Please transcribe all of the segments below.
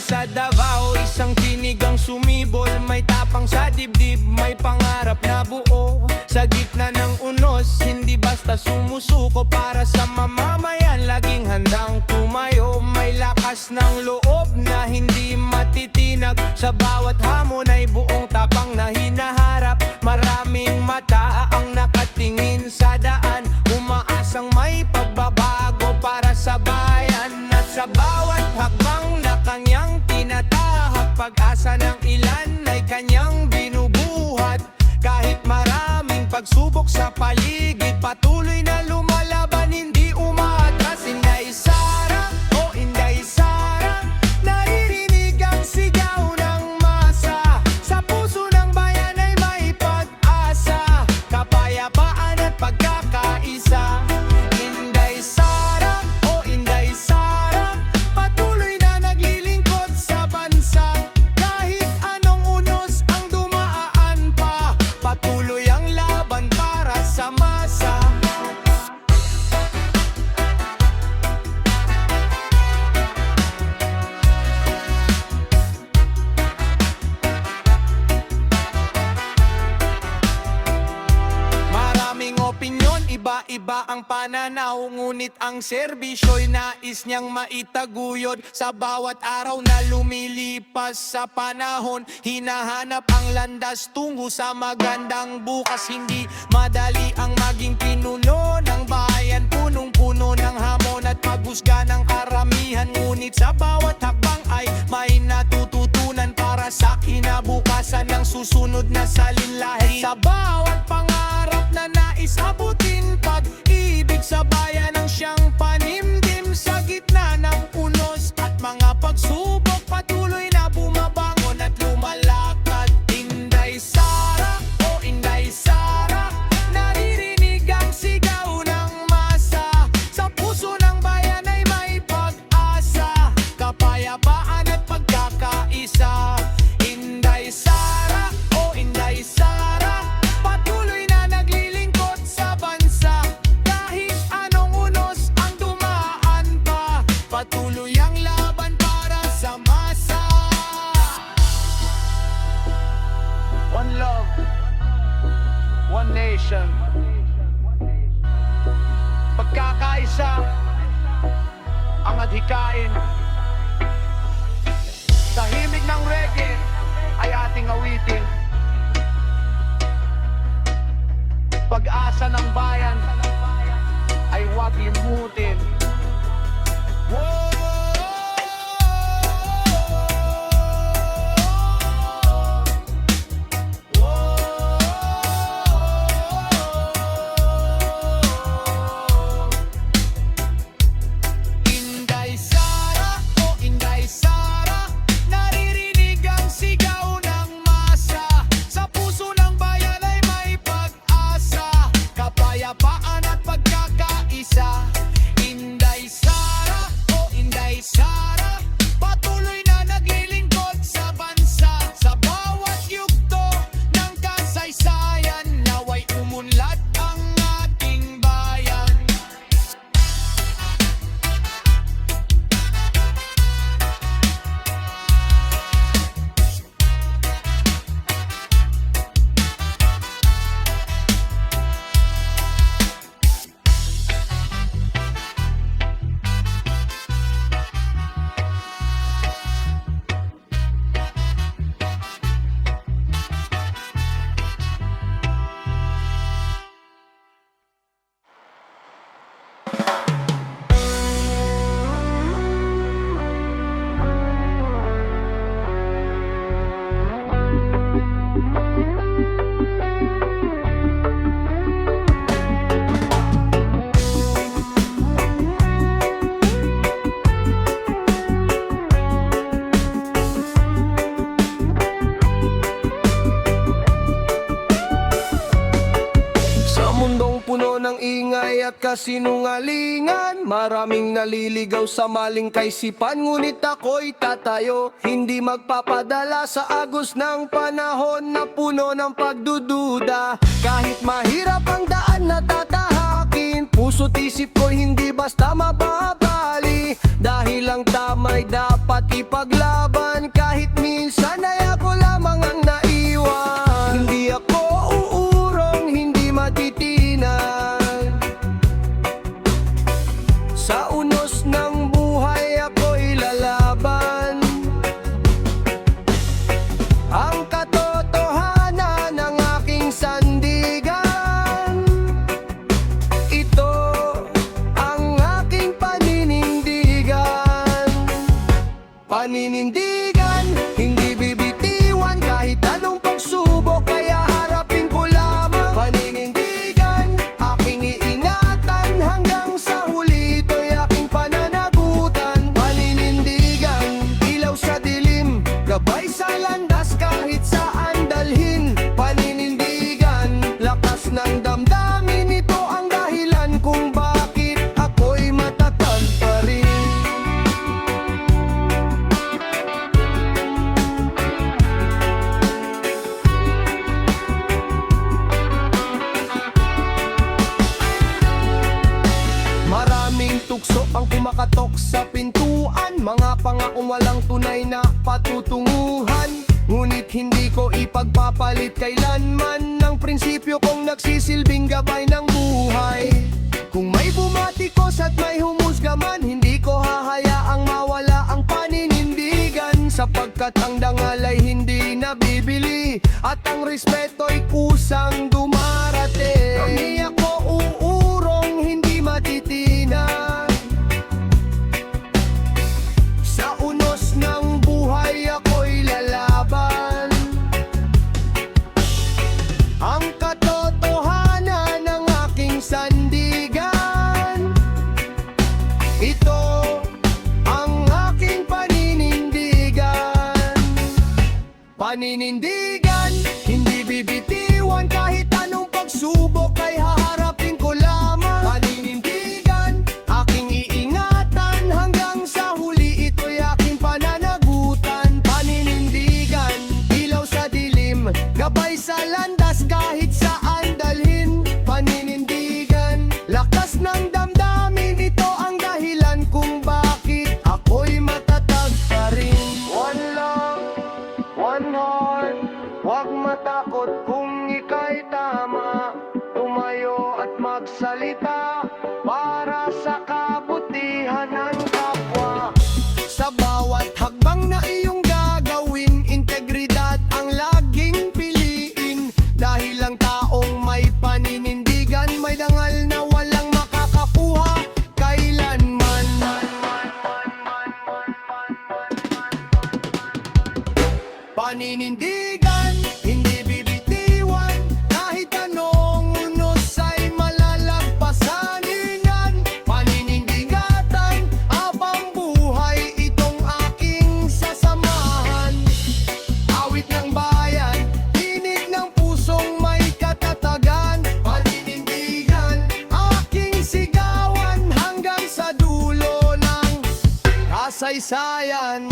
sa Davao, isang tinig ang sumibol. May tapang sa dibdib, may pangarap na buo. Sa gitna ng unos, hindi basta sumusuko. Para sa mamamayan, laging handang tumayo. May lakas ng loob na hindi matitinag. Sa bawat hamon ay buong tapang na hinaharap. Maraming mata ang nakatingin sa daan, umaasang may pagbabago para sa bayan. At sa bawat hakbang na kanyang tinatahak, pag-asa ng ilan ay kanyang binubuhat. Kahit maraming pagsubok sa paligid, patuloy na lumalaban, hindi umaatras. Inday Sara, oh Inday Sara, naririnig ang sigaw ng masa. Sa puso ng bayan ay may pag-asa, kapayapaan at pagkakaisa. Inday Sara, oh Inday Sara, patuloy na naglilingkod sa bansa. Kahit anong unos ang dumaan pa, patuloy ang laban para sa masa. Maraming opinyon, iba-iba ang pananaw, ngunit ang serbisyo'y nais niyang maitaguyod. Sa bawat araw na lumilipas sa panahon, hinahanap ang landas tungo sa magandang bukas. Hindi madali ang maging pinuno ng bayan, punong-puno ng hamon at paghusga ng karamihan. Ngunit sa bawat hakbang ay may natututunan para sa kinabukasan ng susunod na salinlahi. Sa bawat pangarap na nais abutin, pag-ibig sa bayan ang siyang panimdim. Sa gitna ng unos at mga pagsubok, patuloy na bumabangon at lumalakad. Inday Sara, oh Inday Sara, naririnig ang sigaw ng masa. Sa puso ng bayan ay may pag-asa, kapayapaan at pagkakaisa. Inday Sara, oh Inday Sara, patuloy na naglilingkod sa bansa. Kahit anong unos ang dumaan pa, patuloy ang laban para sa masa. One love, one nation. Pagkakaisa ang adhikain. Sa himig ng reggae ay ating awitin. Pag-asa ng bayan ay huwag limutin. Inday Sara, oh Inday Sara, naririnig ang sigaw ng masa. Sa puso ng bayan ay may pag-asa, kapayapaan at pagkakaisa. Inday Sara, oh Inday Sara, patuloy na naglilingkod sa bansa. Sa bawat yugto ng kasaysayan, naway umunlad ang ating bayan. Puno ng ingay at kasinungalingan, maraming naliligaw sa maling kaisipan. Ngunit ako'y tatayo, hindi magpapadala sa agos ng panahon na puno ng pagdududa. Kahit mahirap ang daan na tatahakin, puso't isip ko'y hindi basta mababali. Dahil ang tama'y dapat ipaglaban. hindi bibitiwan kahit anong pagsubok, kaya harapin ko lamang. Paninindigan, aking iingatan hanggang sa huli, ito'y aking pananagutan. Paninindigan, ilaw sa dilim, gabay sa landas kahit saan dalhin. Paninindigan, lakas ng damdamin, ito ang dahilan kung bakit ako'y matatag pa rin. Maraming tukso ang kumakatok sa pintuan, mga pangakong walang tunay na patutunguhan. Ngunit hindi ko ipagpapalit kailanman ng prinsipyo kong nagsisilbing gabay ng buhay. Kung may bumatikos at may humusga man, hindi ko hahayaang mawala ang paninindigan, sapagkat ang dangal ay hindi nabibili at ang respeto'y kusang dumarating. Hindi ako uurong, hindi matitinag. Sa unos ng buhay ako'y lalaban. Ang katotohanan ng aking sandigan, ito ang aking paninindigan. Paninindigan, hindi bibitiwan kahit anong pagsubok, ay haharapin ko lamang. Paninindigan, aking iingatan hanggang sa huli, ito'y aking pananagutan. Paninindigan, ilaw sa dilim, gabay sa landas kahit saan dalhin. Paninindigan, lakas ng damdamin, ito ang dahilan kung bakit ako'y matatag pa rin. One love, one heart, huwag matakot kung ika'y tama. Tumayo at magsalita para sa kabutihan ng kapwa. Sa bawat hakbang na iyong gagawin, integridad ang laging piliin. Dahil ang taong may paninindigan, may dangal na walang makakakuha kailanman. Paninindigan, hindi bibitiwan kahit anong unos ay malalagpasanin. Paninindigatan, abang buhay, itong aking sasamahan. Awit ng bayan, tinig ng pusong may katatagan. Paninindigan, aking sigawan hanggang sa dulo ng kasaysayan.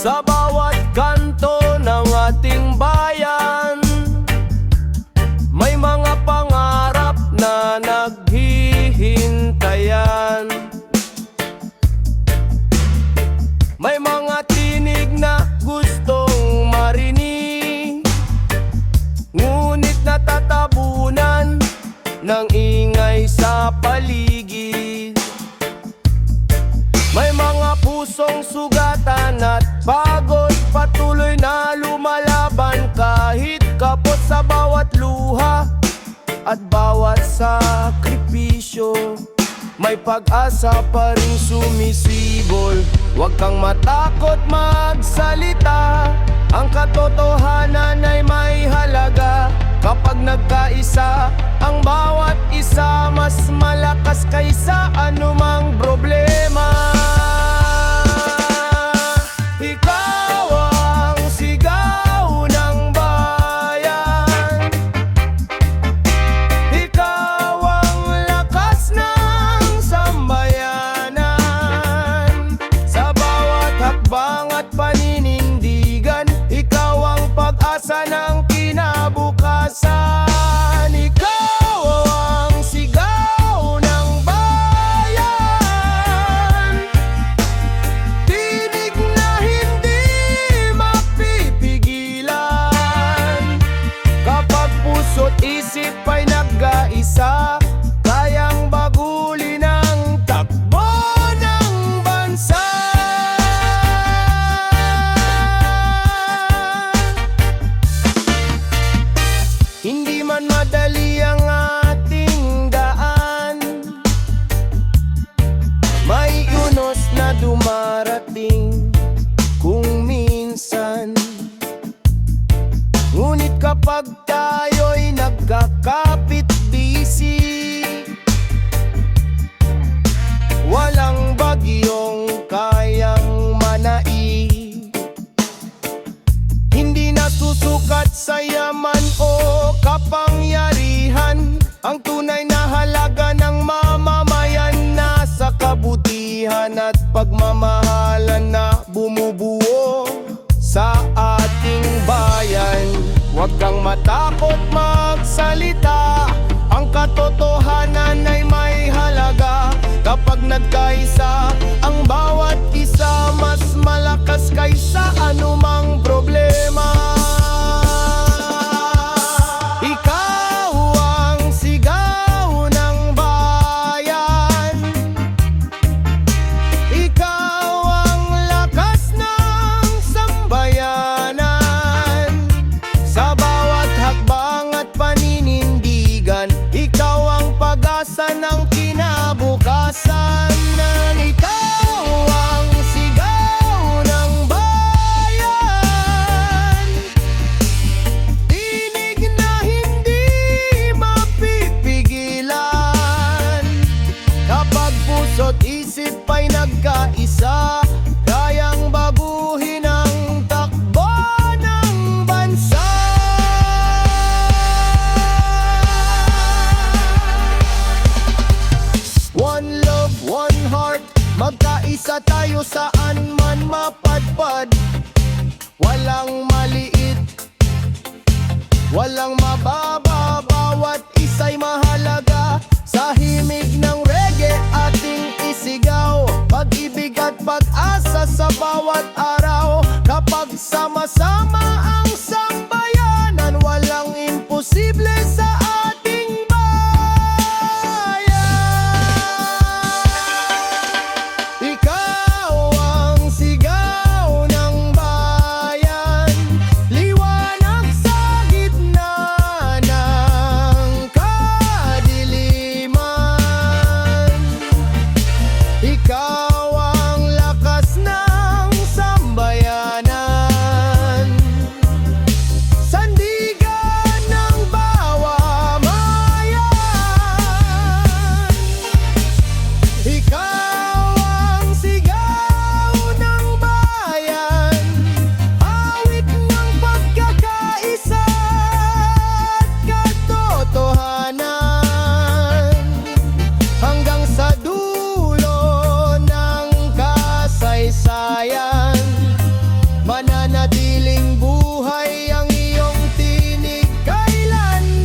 Sa bawat kanto ng ating bayan, may mga pangarap na naghihintayan. May mga tinig na gustong marinig, ngunit natatabunan ng ingay sa paligid. May mga pusong sugatan at pagod, patuloy na lumalaban kahit kapos sa bawat luha at bawat sakripisyo. May pag-asa pa rin sumisibol. Huwag kang matakot magsalita, ang katotohanan ay may halaga. Kapag nagkaisa ang bawat isa, mas malakas kaysa anumang problema. Ikaw ang sigaw ng bayan, ikaw ang lakas ng kaayusan at pagmamahalan na bumubuo sa ating bayan. Huwag kang matakot magsalita, ang katotohanan ay may halaga. Kapag nagkaisa ang bawat isa, mas malakas kaysa anumang problema. Ikaw ang sigaw ng bayan, ikaw ang lakas ng sambayanan. Sa bawat hakbang at paninindigan, ikaw ang pag-asa ng kinabukasan. Ikaw ang sigaw ng bayan, tinig na hindi mapipigilan. Kapag puso't isip ay nagkaisa, kayang baguhin ang takbo ng bansa. One love, one heart, magkaisa tayo saan man mapadpad. Walang maliit, walang mababa, bawat isa'y mahalaga. Sa himig ng reggae ating isigaw, pag-ibig at pag-asa sa bawat araw. Kapag sama-sama ang sambayanan, walang imposible sa ating bayan. Ikaw ang sigaw ng bayan, liwanag sa gitna ng kadiliman. Ikaw ang lakas ng sambayanan, sandigan ng bawamayan. Ikaw ang sigaw ng bayan, awit ng pagkakaisa at katotohanan. Hanggang sa dulo ng kasaysayan, mananatiling buhay ang iyong tinig kailanman.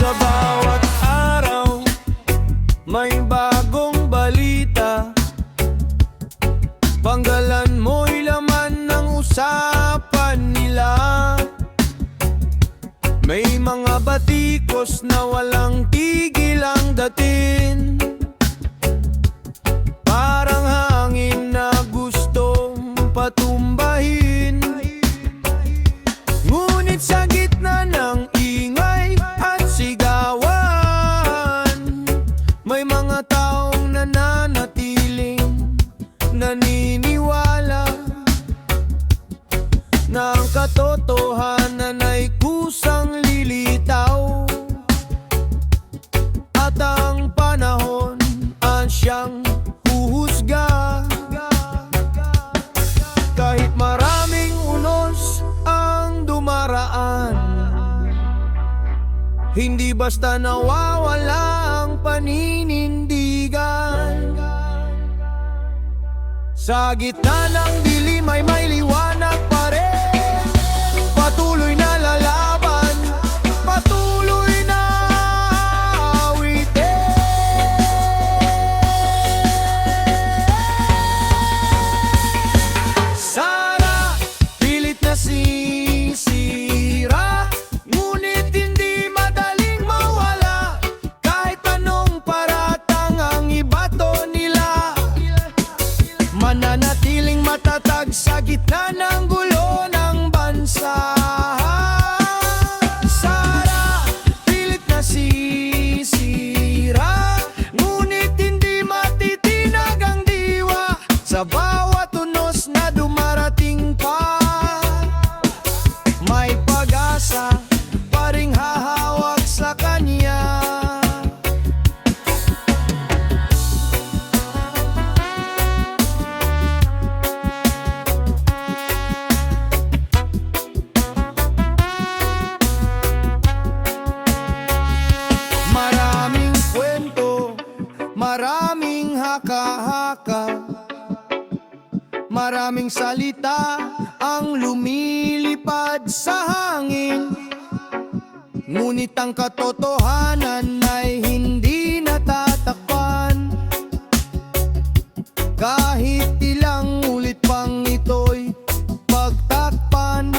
Sa bawat araw, may bagong balita. Panggalan mo'y laman ng usapan nila. May mga batikos na walang tigil ang dating, parang hangin na gustong patumbahin. Ngunit sa gitna ng ingay at sigawan, may mga taong nananatiling naniniwala na ang katotohanan ay kusang lilitaw, at ang panahon ang siyang huhusga. Kahit maraming unos ang dumaraan, hindi basta nawawala ang paninindigan. Sa gitna ng dilim ay may liwanag pa rin. Patuloy na lalaban, patuloy na awitin. Sana pilit na sisira, ngunit hindi madaling mawala. Kahit anong paratang ang ibato nila, mananatiling matatag sa gitna Maraming salita ang lumilipad sa hangin, ngunit ang katotohanan ay hindi natatakpan. Kahit ilang ulit pang ito'y pagtakpan,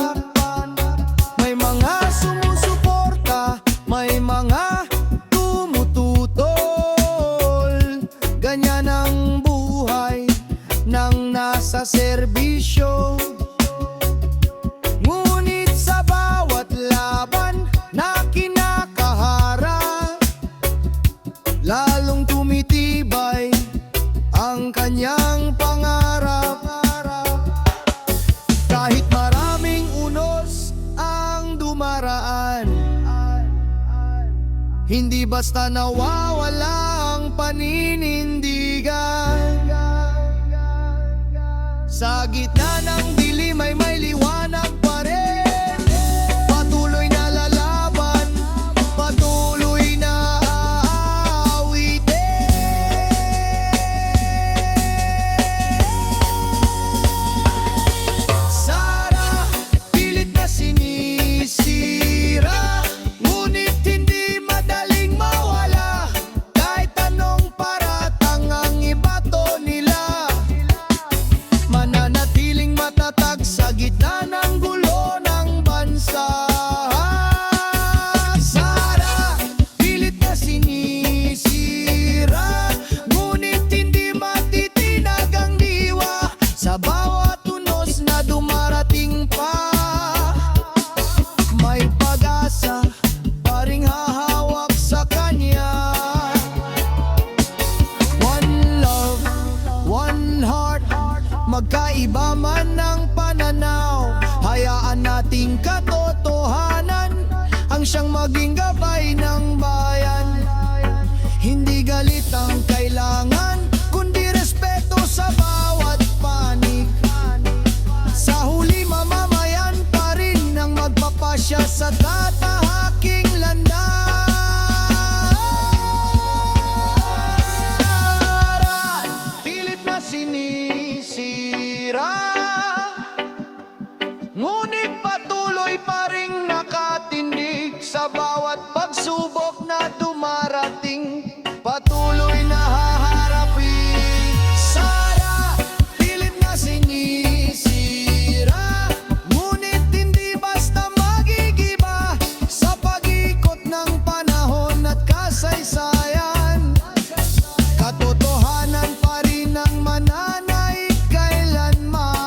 may mga sumusuporta, may mga tumututol. Ganyan ang buhay nang nasa serbisyo. Ngunit sa bawat laban na kinakaharap, lalong tumitibay ang kanyang pangarap. Kahit maraming unos ang dumaraan, hindi basta nawawala ang paninindigan. Sa gitna ng dilim ay may liwanag pa rin. Patuloy na lalaban, patuloy na aawitin. Sara, pilit na sinisira, ngunit hindi madaling mawala. Kahit anong paratang ang ibato nila, mananatiling matatag sa gitna ng gulo ng bansa. Sara, pilit na sinisira, ngunit hindi matitinag ang diwa. Sa bawat unos na dumarating pa, may pag-asa pa ring hahawak sa kanya. One love, one heart, magkaiba man ang pananaw, hayaan nating katotohanan ang siyang maging gabay ng bayan. Hindi galit ang kailangan, kundi respeto sa bawat panig. Sa huli mamamayan pa rin ang magpapasya sa tatahaking landas. Pilit na sinisira, ngunit patuloy pa ring nakatindig. Sa bawat pagsubok na dumarating, patuloy na haharapin. Sara, pilit na sinisira, ngunit hindi basta magigiba. Sa pag-ikot ng panahon at kasaysayan, katotohanan pa rin ang mananaig kailanman.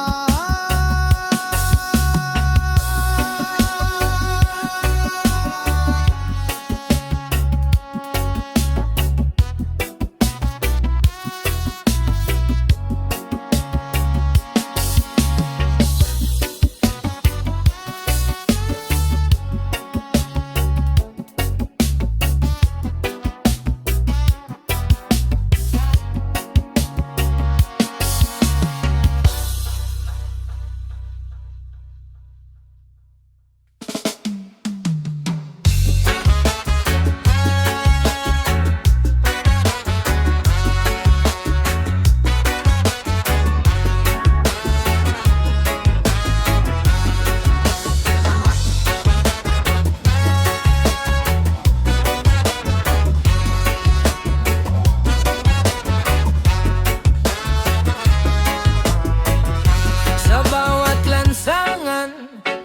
Sa bawat lansangan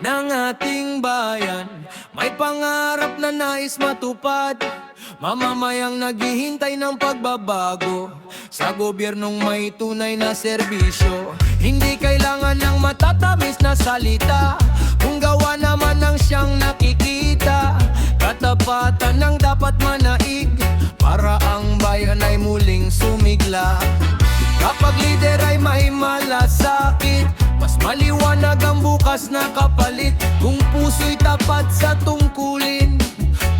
ng ating bayan, may pangarap na nais matupad. Mamamayang naghihintay ng pagbabago sa gobyernong may tunay na serbisyo. Hindi kailangan ng matatamis na salita, kung gawa naman ang siyang nakikita. Katapatan ang dapat manaig para ang bayan ay muling sumigla. Kapag lider ay may malasakit, mas maliwanag ang bukas na kapalit. Kung puso'y tapat sa tungkulin,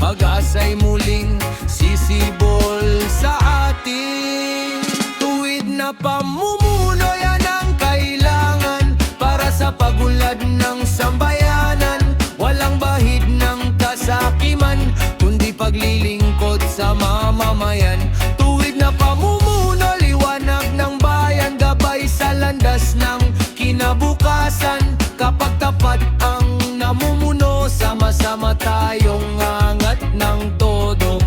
pag-asa'y muling sisibol sa atin. Tuwid na pamumuno, yan ang kailangan para sa pag-unlad ng sambayanan. Walang bahid ng kasakiman, kundi paglilingkod sa mamamayan. Tuwid na pamumuno, liwanag ng bayan, gabay sa landas ng sama-sama tayong angat ng todo.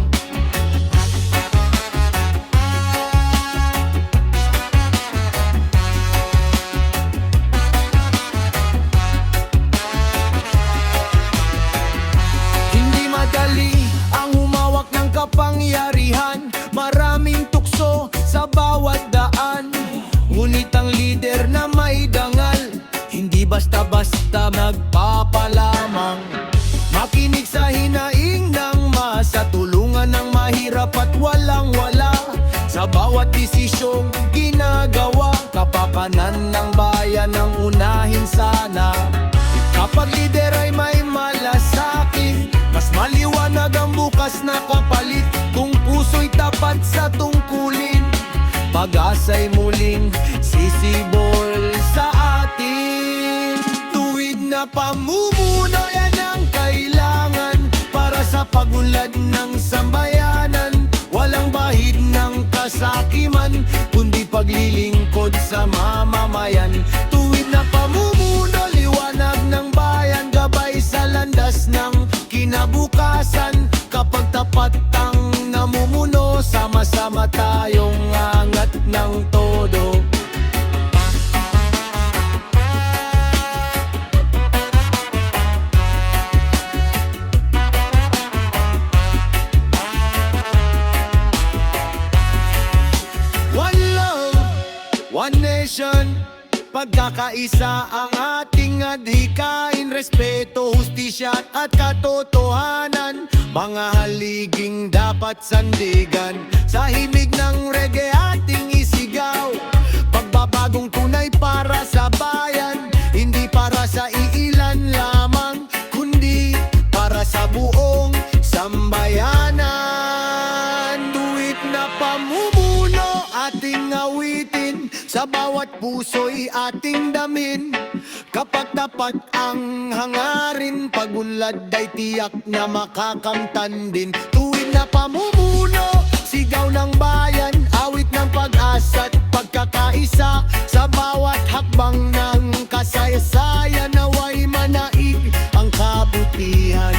Hindi madali ang humawak ng kapangyarihan, maraming tukso sa bawat daan. Ngunit ang lider na may dangal, hindi basta-basta nagpapalamang. Makinig sa hinaing ng masa, tulungan ng mahirap at walang-wala. Sa bawat desisyong ginagawa, kapakanan ng bayan ang unahin sana. Kapag lider ay may malasakit, mas maliwanag ang bukas na kapalit. Kung puso'y tapat sa tungkulin, pag-asa'y muling sisibol sa atin. Tuwid na pamumuno, yan ang kailangan para sa pagunlad ng sambayanan. Walang bahid ng kasakiman, kundi paglilingkod sa mamamayan. Tuwid na pamumuno, liwanag ng bayan, gabay sa landas ng kinabukasan. Kapag tapat ang namumuno, sama-sama tayong angat ng todo. One love, one nation, pagkakaisa ang ating adhikain. Respeto, hustisya at katotohanan, mga haliging dapat sandigan. Sa himig ng reggae ating isigaw, pagbabagong tunay para sa bayan. Hindi para sa iilan lamang, kundi para sa buong sambayanan. Tuwid na pamumuno ating awitin, sa bawat puso'y ating damin. Kapag tapat ang hangarin, pagunlad ay tiyak na makakamtan din. Tuwid na pamumuno, sigaw ng bayan, awit ng pag-asa't pagkakaisa. Sa bawat hakbang ng kasaysayan, naway manaig ang kabutihan.